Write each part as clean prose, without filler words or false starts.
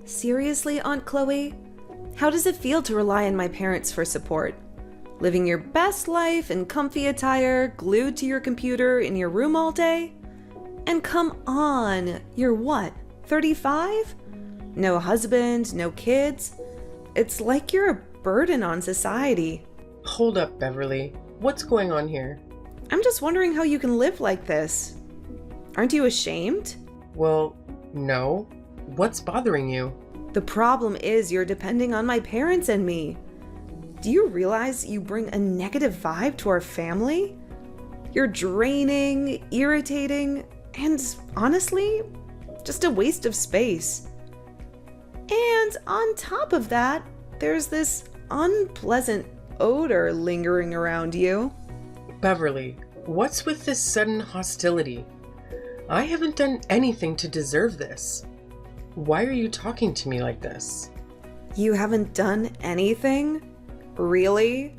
Seriously, Aunt Chloe? How does it feel to rely on my parents for support? Living your best life in comfy attire, glued to your computer in your room all day? And come on, you're what, 35? No husband, no kids? It's like you're a burden on society. Hold up, Beverly. What's going on here? I'm just wondering how you can live like this. Aren't you ashamed? Well, no. What's bothering you? The problem is you're depending on my parents and me. Do you realize you bring a negative vibe to our family? You're draining, irritating, and honestly, just a waste of space. And on top of that, there's this unpleasant odor lingering around you. Beverly, what's with this sudden hostility? I haven't done anything to deserve this. Why are you talking to me like this? You haven't done anything? Really?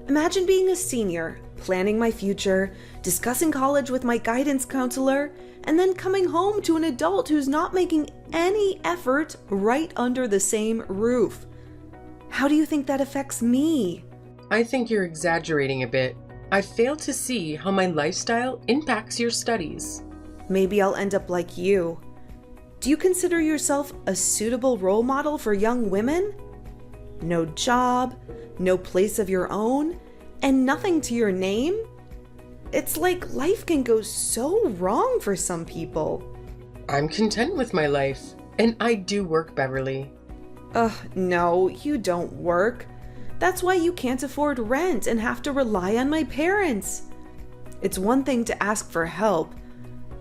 Imagine being a senior, planning my future, discussing college with my guidance counselor, and then coming home to an adult who's not making any effort right under the same roof. How do you think that affects me? I think you're exaggerating a bit. I fail to see how my lifestyle impacts your studies. Maybe I'll end up like you. Do you consider yourself a suitable role model for young women? No job, no place of your own, and nothing to your name? It's like life can go so wrong for some people. I'm content with my life, and I do work, Beverly. No, you don't work. That's why you can't afford rent and have to rely on my parents. It's one thing to ask for help,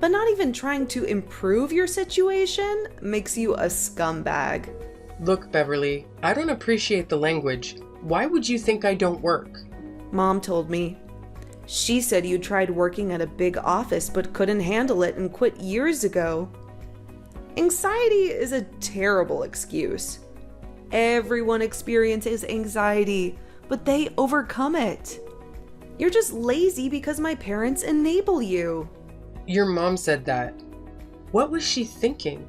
but not even trying to improve your situation makes you a scumbag. Look, Beverly, I don't appreciate the language. Why would you think I don't work? Mom told me. She said you tried working at a big office but couldn't handle it and quit years ago. Anxiety is a terrible excuse. Everyone experiences anxiety, but they overcome it. You're just lazy because my parents enable you. Your mom said that. What was she thinking?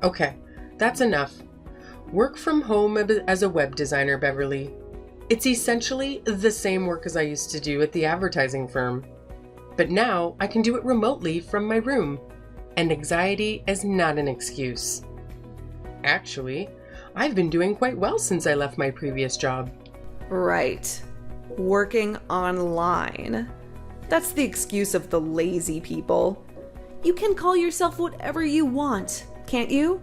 Okay, that's enough. Work from home as a web designer, Beverly. It's essentially the same work as I used to do at the advertising firm. But now I can do it remotely from my room, and anxiety is not an excuse. Actually, I've been doing quite well since I left my previous job. Right. Working online. That's the excuse of the lazy people. You can call yourself whatever you want, can't you?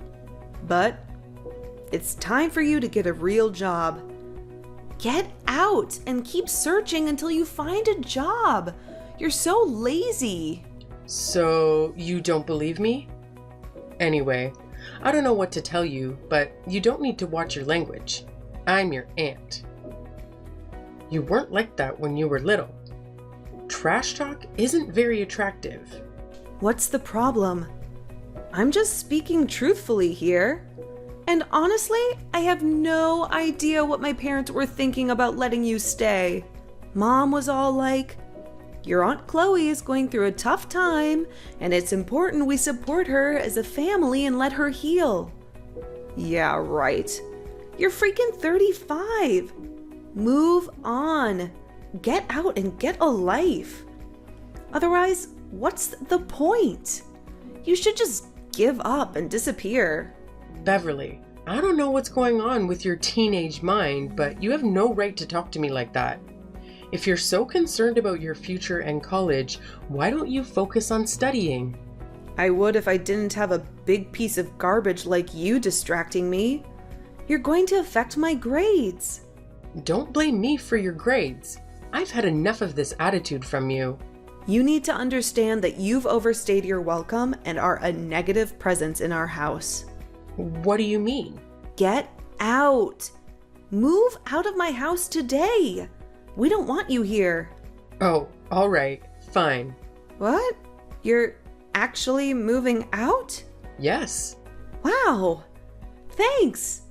But it's time for you to get a real job. Get out and keep searching until you find a job. You're so lazy. So you don't believe me? Anyway, I don't know what to tell you, but you don't need to watch your language. I'm your aunt. You weren't like that when you were little. Trash talk isn't very attractive. What's the problem? I'm just speaking truthfully here. And honestly, I have no idea what my parents were thinking about letting you stay. Mom was all like, your Aunt Chloe is going through a tough time, and it's important we support her as a family and let her heal. Yeah, right. You're freaking 35. Move on. Get out and get a life. Otherwise, what's the point? You should just give up and disappear. Beverly, I don't know what's going on with your teenage mind, but you have no right to talk to me like that. If you're so concerned about your future and college, why don't you focus on studying? I would if I didn't have a big piece of garbage like you distracting me. You're going to affect my grades. Don't blame me for your grades. I've had enough of this attitude from you. You need to understand that you've overstayed your welcome and are a negative presence in our house. What do you mean? Get out. Move out of my house today. We don't want you here. Oh, all right, fine. What? You're actually moving out? Yes. Wow. Thanks.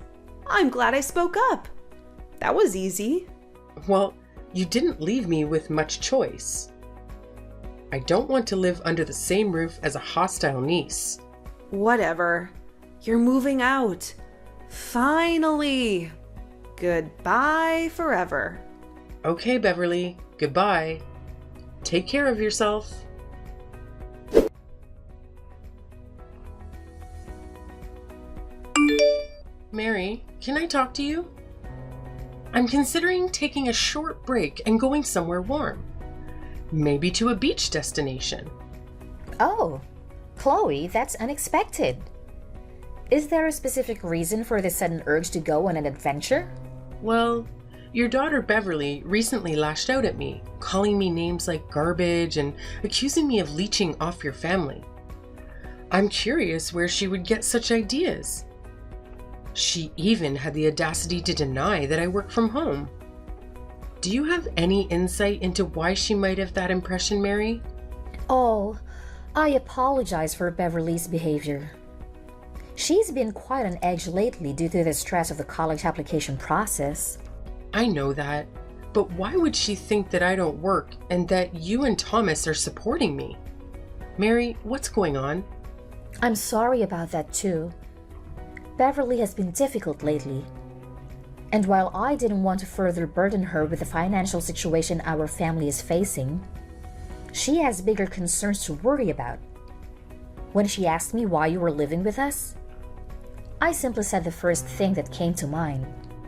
I'm glad I spoke up. That was easy. Well, you didn't leave me with much choice. I don't want to live under the same roof as a hostile niece. Whatever. You're moving out. Finally. Goodbye forever. Okay, Beverly, goodbye. Take care of yourself. Mary, can I talk to you? I'm considering taking a short break and going somewhere warm. Maybe to a beach destination. Oh, Chloe, that's unexpected. Is there a specific reason for this sudden urge to go on an adventure? Well, your daughter Beverly recently lashed out at me, calling me names like garbage and accusing me of leeching off your family. I'm curious where she would get such ideas. She even had the audacity to deny that I work from home. Do you have any insight into why she might have that impression, Mary? Oh, I apologize for Beverly's behavior. She's been quite on edge lately due to the stress of the college application process. I know that, but why would she think that I don't work and that you and Thomas are supporting me? Mary, what's going on? I'm sorry about that too. Beverly has been difficult lately. And while I didn't want to further burden her with the financial situation our family is facing, she has bigger concerns to worry about. When she asked me why you were living with us, I simply said the first thing that came to mind.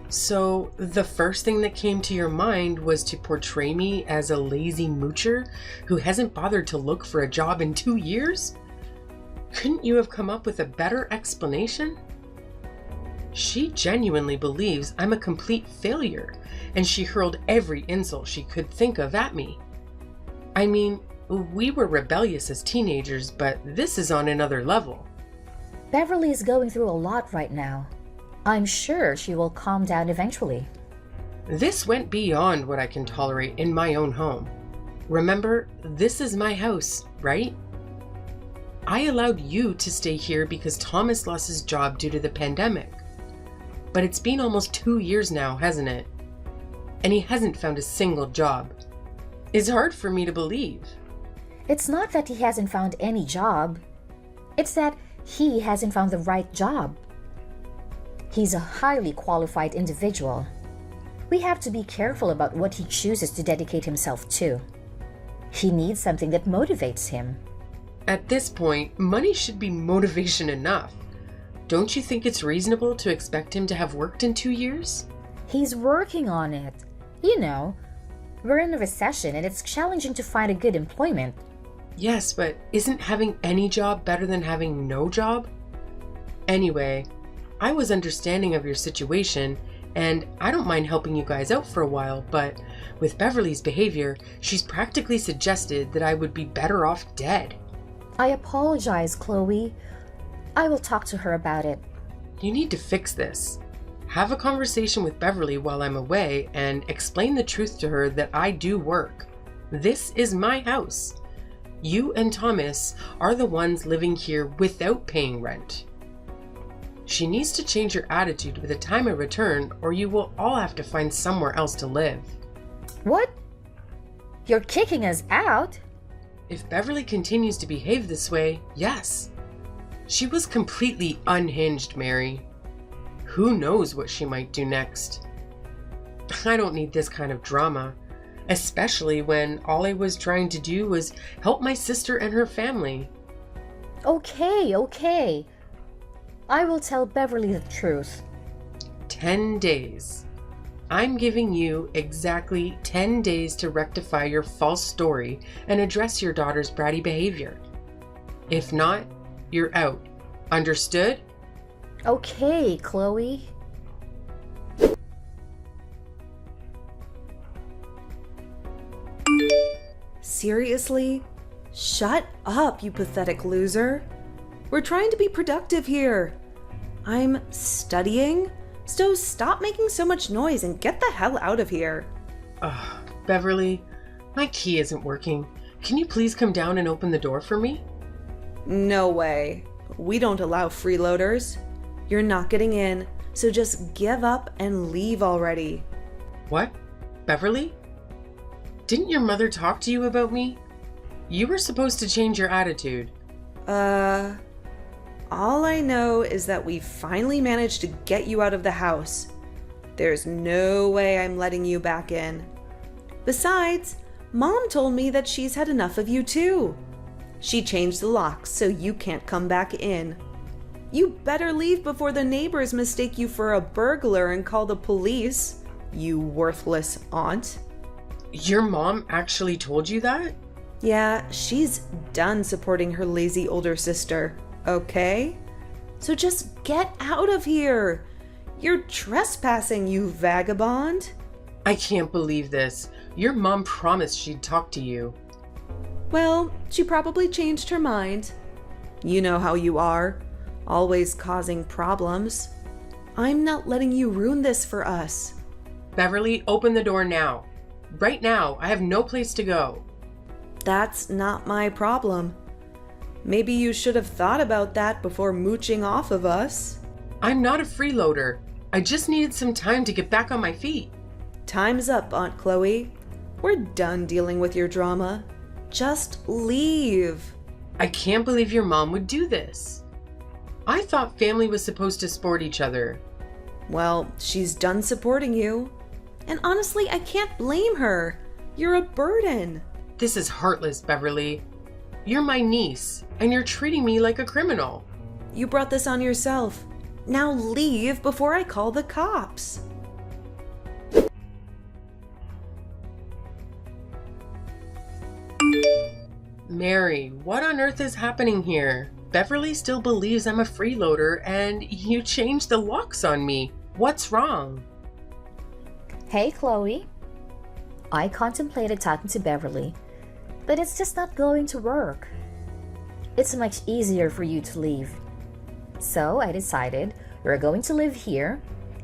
So, the first thing that came to your mind was to portray me as a lazy moocher who hasn't bothered to look for a job in 2 years? Couldn't you have come up with a better explanation? She genuinely believes I'm a complete failure, and she hurled every insult she could think of at me. I mean, we were rebellious as teenagers, but this is on another level. Beverly is going through a lot right now. I'm sure she will calm down eventually. This went beyond what I can tolerate in my own home. Remember, this is my house, right? I allowed you to stay here because Thomas lost his job due to the pandemic. But it's been almost 2 years now, hasn't it? And he hasn't found a single job. It's hard for me to believe. It's not that he hasn't found any job. It's that he hasn't found the right job. He's a highly qualified individual. We have to be careful about what he chooses to dedicate himself to. He needs something that motivates him. At this point, money should be motivation enough. Don't you think it's reasonable to expect him to have worked in 2 years? He's working on it. You know, we're in a recession and it's challenging to find a good employment. Yes, but isn't having any job better than having no job? Anyway, I was understanding of your situation, and I don't mind helping you guys out for a while, but with Beverly's behavior, she's practically suggested that I would be better off dead. I apologize, Chloe. I will talk to her about it. You need to fix this. Have a conversation with Beverly while I'm away and explain the truth to her that I do work. This is my house. You and Thomas are the ones living here without paying rent. She needs to change her attitude by the time I return, or you will all have to find somewhere else to live. What? You're kicking us out? If Beverly continues to behave this way, yes. She was completely unhinged, Mary. Who knows what she might do next? I don't need this kind of drama, especially when all I was trying to do was help my sister and her family. Okay. I will tell Beverly the truth. 10 days. I'm giving you exactly 10 days to rectify your false story and address your daughter's bratty behavior. If not, you're out. Understood? Okay, Chloe. Seriously? Shut up, you pathetic loser. We're trying to be productive here. I'm studying, so stop making so much noise and get the hell out of here. Beverly, my key isn't working. Can you please come down and open the door for me? No way. We don't allow freeloaders. You're not getting in, so just give up and leave already. What? Beverly? Didn't your mother talk to you about me? You were supposed to change your attitude. All I know is that we finally managed to get you out of the house. There's no way I'm letting you back in. Besides, Mom told me that she's had enough of you too. She changed the locks so you can't come back in. You better leave before the neighbors mistake you for a burglar and call the police, you worthless aunt. Your mom actually told you that? Yeah, she's done supporting her lazy older sister, okay? So just get out of here. You're trespassing, you vagabond. I can't believe this. Your mom promised she'd talk to you. Well, she probably changed her mind. You know how you are, always causing problems. I'm not letting you ruin this for us. Beverly, open the door now. Right now, I have no place to go. That's not my problem. Maybe you should have thought about that before mooching off of us. I'm not a freeloader. I just needed some time to get back on my feet. Time's up, Aunt Chloe. We're done dealing with your drama. Just leave. I can't believe your mom would do this. I thought family was supposed to support each other. Well, she's done supporting you. And honestly, I can't blame her. You're a burden. This is heartless, Beverly. You're my niece, and you're treating me like a criminal. You brought this on yourself. Now leave before I call the cops. Mary, what on earth is happening here? Beverly still believes I'm a freeloader, and you changed the locks on me. What's wrong? Hey, Chloe. I contemplated talking to Beverly, but it's just not going to work. It's much easier for you to leave. So I decided we're going to live here,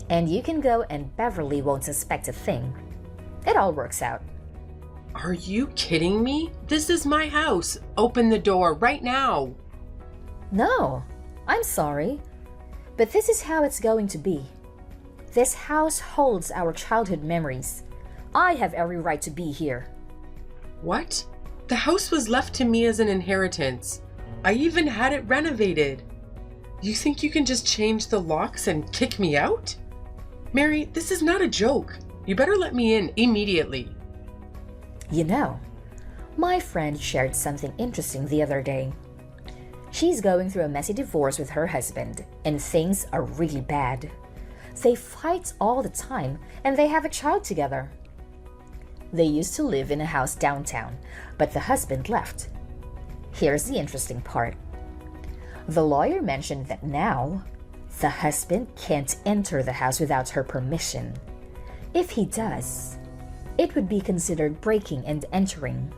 and you can go and Beverly won't suspect a thing. It all works out. Are you kidding me? This is my house. Open the door right now. No, I'm sorry, but this is how it's going to be. This house holds our childhood memories. I have every right to be here. What? The house was left to me as an inheritance. I even had it renovated. You think you can just change the locks and kick me out? Mary, this is not a joke. You better let me in immediately. You know, my friend shared something interesting the other day. She's going through a messy divorce with her husband, and things are really bad. They fight all the time, and they have a child together. They used to live in a house downtown, but the husband left. Here's the interesting part. The lawyer mentioned that now, the husband can't enter the house without her permission. If he does, it would be considered breaking and entering.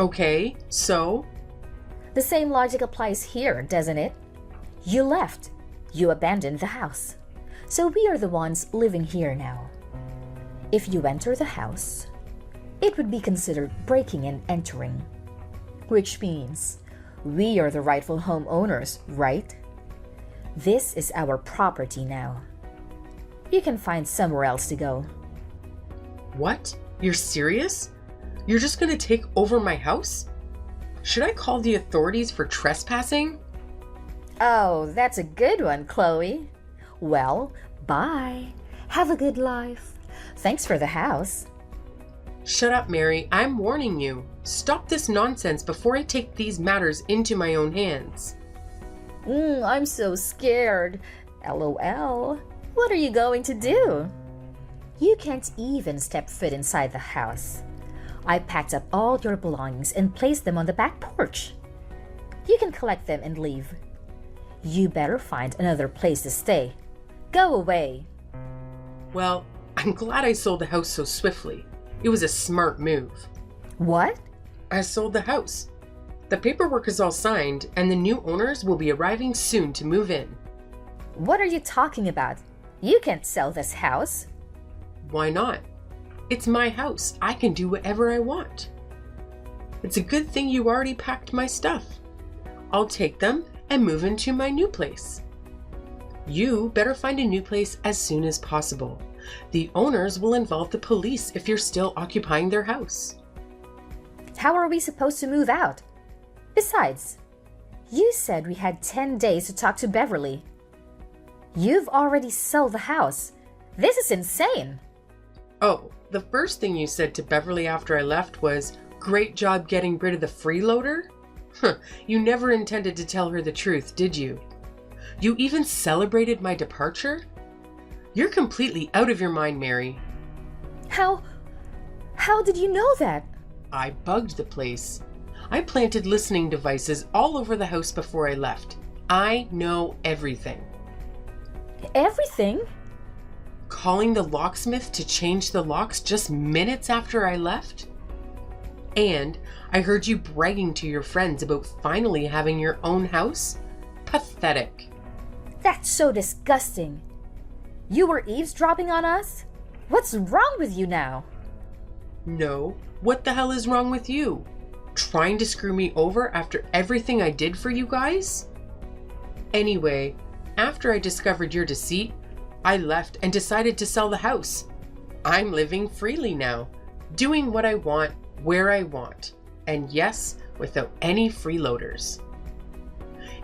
Okay, so? The same logic applies here, doesn't it? You left. You abandoned the house. So we are the ones living here now. If you enter the house, it would be considered breaking and entering. Which means we are the rightful homeowners, right? This is our property now. You can find somewhere else to go. What? You're serious? You're just gonna take over my house? Should I call the authorities for trespassing? Oh, that's a good one, Chloe. Well, bye. Have a good life. Thanks for the house. Shut up, Mary. I'm warning you. Stop this nonsense before I take these matters into my own hands. I'm so scared. LOL. What are you going to do? You can't even step foot inside the house. I packed up all your belongings and placed them on the back porch. You can collect them and leave. You better find another place to stay. Go away. Well, I'm glad I sold the house so swiftly. It was a smart move. What? I sold the house. The paperwork is all signed, and the new owners will be arriving soon to move in. What are you talking about? You can't sell this house. Why not? It's my house. I can do whatever I want. It's a good thing you already packed my stuff. I'll take them and move into my new place. You better find a new place as soon as possible. The owners will involve the police if you're still occupying their house. How are we supposed to move out? Besides, You said we had 10 days to talk to Beverly. You've already sold the house. This is insane. Oh, the first thing you said to Beverly after I left was, "Great job getting rid of the freeloader?" You never intended to tell her the truth, did you? You even celebrated my departure? You're completely out of your mind, Mary. How did you know that? I bugged the place. I planted listening devices all over the house before I left. I know everything. Everything? Calling the locksmith to change the locks just minutes after I left? And I heard you bragging to your friends about finally having your own house? Pathetic. That's so disgusting. You were eavesdropping on us? What's wrong with you now? No. What the hell is wrong with you? Trying to screw me over after everything I did for you guys? Anyway, after I discovered your deceit, I left and decided to sell the house. I'm living freely now, doing what I want, where I want, and yes, without any freeloaders.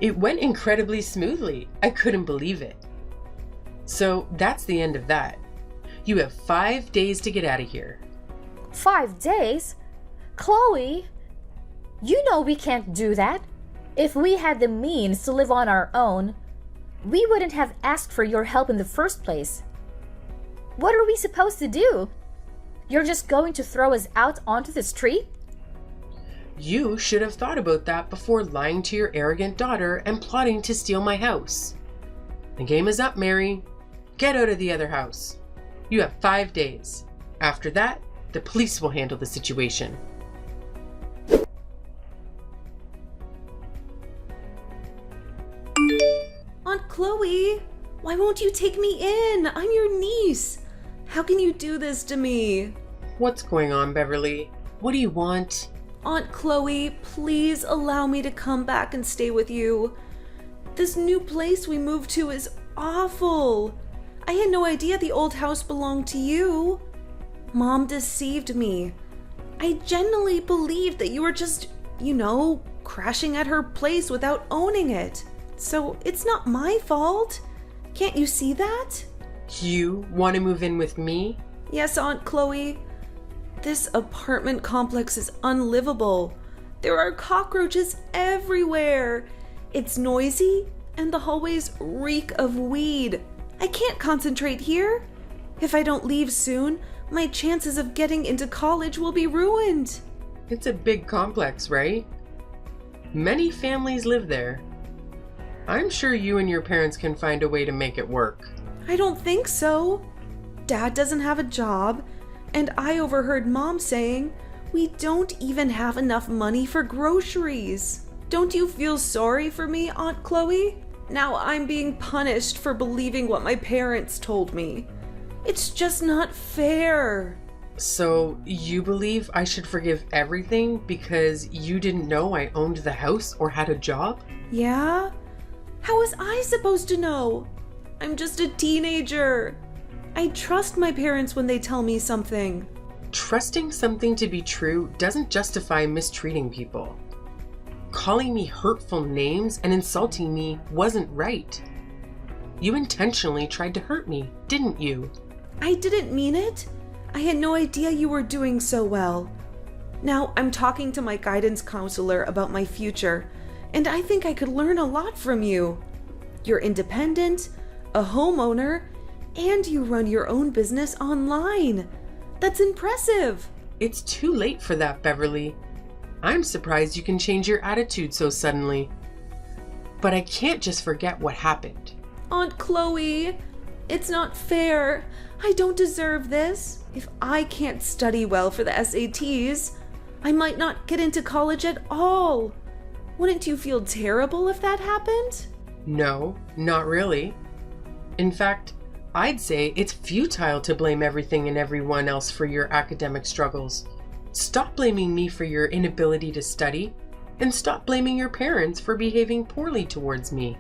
It went incredibly smoothly. I couldn't believe it. So that's the end of that. You have 5 days to get out of here. 5 days? Chloe, you know we can't do that. If we had the means to live on our own, we wouldn't have asked for your help in the first place. What are we supposed to do? You're just going to throw us out onto the street? You should have thought about that before lying to your arrogant daughter and plotting to steal my house. The game is up, Mary. Get out of the other house. You have 5 days. After that, the police will handle the situation. Aunt Chloe, why won't you take me in? I'm your niece. How can you do this to me? What's going on, Beverly? What do you want? Aunt Chloe, please allow me to come back and stay with you. This new place we moved to is awful. I had no idea the old house belonged to you. Mom deceived me. I genuinely believed that you were just, crashing at her place without owning it. So it's not my fault. Can't you see that? You want to move in with me? Yes, Aunt Chloe. This apartment complex is unlivable. There are cockroaches everywhere. It's noisy, and the hallways reek of weed. I can't concentrate here. If I don't leave soon, my chances of getting into college will be ruined. It's a big complex, right? Many families live there. I'm sure you and your parents can find a way to make it work. I don't think so. Dad doesn't have a job, and I overheard Mom saying we don't even have enough money for groceries. Don't you feel sorry for me, Aunt Chloe? Now I'm being punished for believing what my parents told me. It's just not fair. So you believe I should forgive everything because you didn't know I owned the house or had a job? Yeah? How was I supposed to know? I'm just a teenager. I trust my parents when they tell me something. Trusting something to be true doesn't justify mistreating people. Calling me hurtful names and insulting me wasn't right. You intentionally tried to hurt me, didn't you? I didn't mean it. I had no idea you were doing so well. Now I'm talking to my guidance counselor about my future, and I think I could learn a lot from you. You're independent, a homeowner, and you run your own business online. That's impressive. It's too late for that, Beverly. I'm surprised you can change your attitude so suddenly. But I can't just forget what happened. Aunt Chloe, it's not fair. I don't deserve this. If I can't study well for the SATs, I might not get into college at all. Wouldn't you feel terrible if that happened? No, not really. In fact, I'd say it's futile to blame everything and everyone else for your academic struggles. Stop blaming me for your inability to study, and stop blaming your parents for behaving poorly towards me.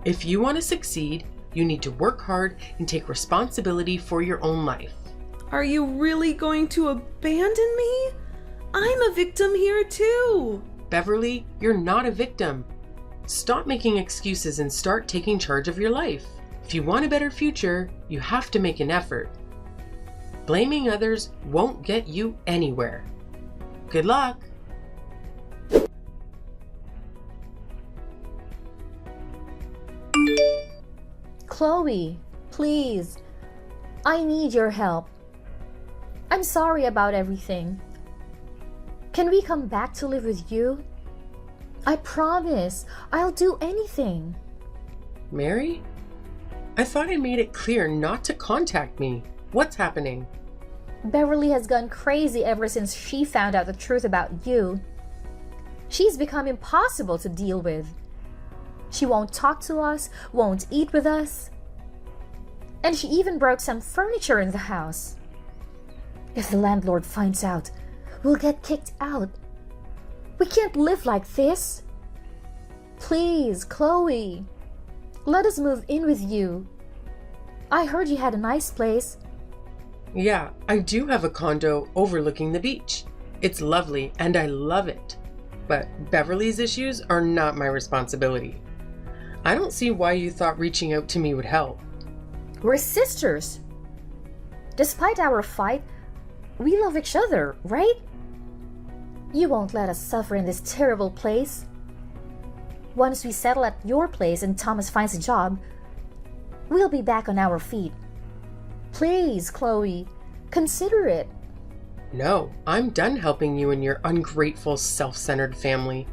If you want to succeed, you need to work hard and take responsibility for your own life. Are you really going to abandon me? I'm a victim here too. Beverly, you're not a victim. Stop making excuses and start taking charge of your life. If you want a better future, you have to make an effort. Blaming others won't get you anywhere. Good luck. Chloe, please. I need your help. I'm sorry about everything. Can we come back to live with you? I promise, I'll do anything. Mary? I thought I made it clear not to contact me. What's happening? Beverly has gone crazy ever since she found out the truth about you. She's become impossible to deal with. She won't talk to us, won't eat with us. And she even broke some furniture in the house. If the landlord finds out, we'll get kicked out. We can't live like this. Please, Chloe, let us move in with you. I heard you had a nice place. Yeah, I do have a condo overlooking the beach. It's lovely and I love it. But Beverly's issues are not my responsibility. I don't see why you thought reaching out to me would help. We're sisters. Despite our fight, we love each other, right? You won't let us suffer in this terrible place. Once we settle at your place and Thomas finds a job, we'll be back on our feet. Please, Chloe, consider it. No, I'm done helping you and your ungrateful, self-centered family.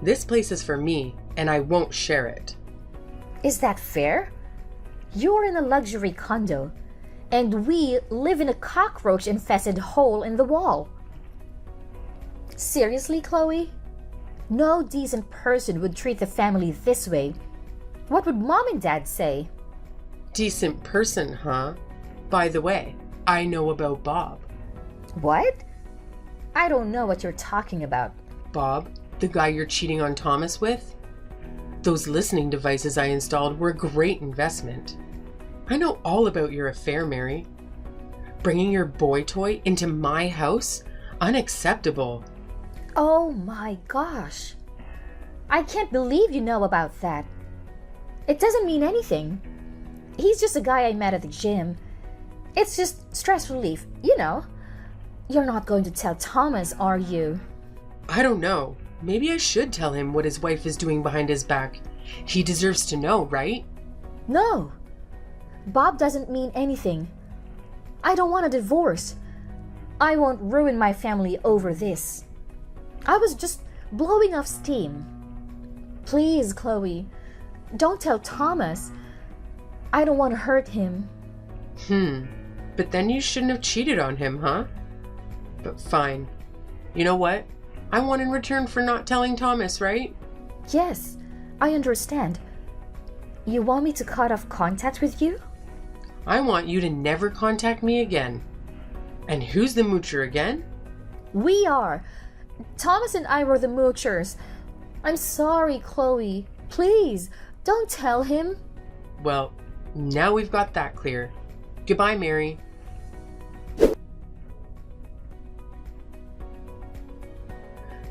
This place is for me, and I won't share it. Is that fair? You're in a luxury condo, and we live in a cockroach-infested hole in the wall. Seriously, Chloe? No decent person would treat the family this way. What would Mom and Dad say? Decent person, huh? By the way, I know about Bob. What? I don't know what you're talking about. Bob, the guy you're cheating on Thomas with? Those listening devices I installed were a great investment. I know all about your affair, Mary. Bringing your boy toy into my house? Unacceptable. Oh my gosh. I can't believe you know about that. It doesn't mean anything. He's just a guy I met at the gym. It's just stress relief, you know. You're not going to tell Thomas, are you? I don't know. Maybe I should tell him what his wife is doing behind his back. He deserves to know, right? No. Bob doesn't mean anything. I don't want a divorce. I won't ruin my family over this. I was just blowing off steam. Please, Chloe, don't tell Thomas. I don't want to hurt him. But then you shouldn't have cheated on him, huh? But fine. You know what? I want in return for not telling Thomas, right? Yes, I understand. You want me to cut off contact with you? I want you to never contact me again. And who's the moocher again? We are. Thomas and I were the moochers. I'm sorry, Chloe. Please, don't tell him. Well, now we've got that clear. Goodbye, Mary.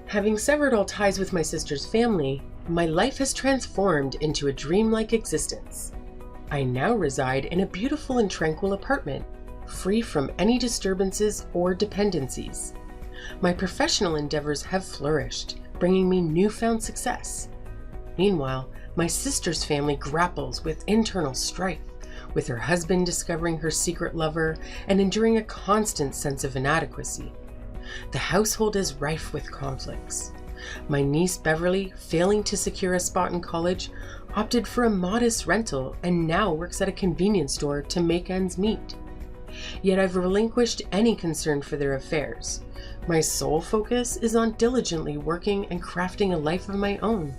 Having severed all ties with my sister's family, my life has transformed into a dreamlike existence. I now reside in a beautiful and tranquil apartment, free from any disturbances or dependencies. My professional endeavors have flourished, bringing me newfound success. Meanwhile, my sister's family grapples with internal strife, with her husband discovering her secret lover and enduring a constant sense of inadequacy. The household is rife with conflicts. My niece Beverly, failing to secure a spot in college, opted for a modest rental and now works at a convenience store to make ends meet. Yet I've relinquished any concern for their affairs. My sole focus is on diligently working and crafting a life of my own.